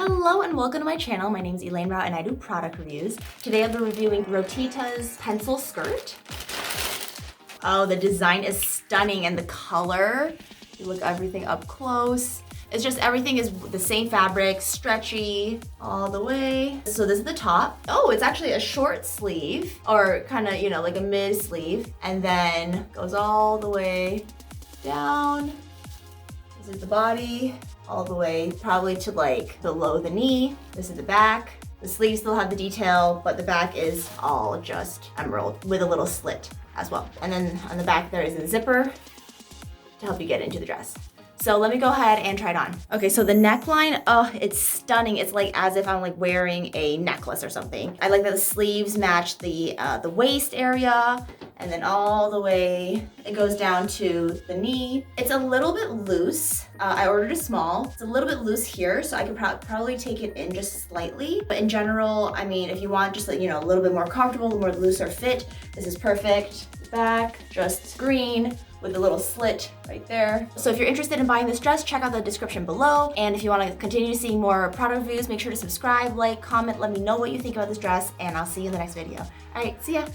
Hello and welcome to my channel. My name is Elaine Rau and I do product reviews. Today I'll be reviewing Rotita's pencil skirt. Oh, the design is stunning and the color. You look everything up close. It's just everything is the same fabric, stretchy all the way. So this is the top. Oh, it's actually a short sleeve or kind of, like a mid sleeve, and then goes all the way down. This is the body, all the way probably to like below the knee. This is the back. The sleeves still have the detail, but the back is all just emerald with a little slit as well. And then on the back there is a zipper to help you get into the dress. So let me go ahead and try it on. Okay, so the neckline, oh, it's stunning. It's like as if I'm like wearing a necklace or something. I like that the sleeves match the waist area, and then all the way it goes down to the knee. It's a little bit loose. I ordered a small. It's a little bit loose here, so I could probably take it in just slightly. But in general, I mean, if you want just like, a little bit more comfortable, more looser fit, this is perfect. Back, just green with a little slit right there. So if you're interested in buying this dress, check out the description below. And if you want to continue seeing more product reviews, make sure to subscribe, like, comment, let me know what you think about this dress, and I'll see you in the next video. All right, see ya.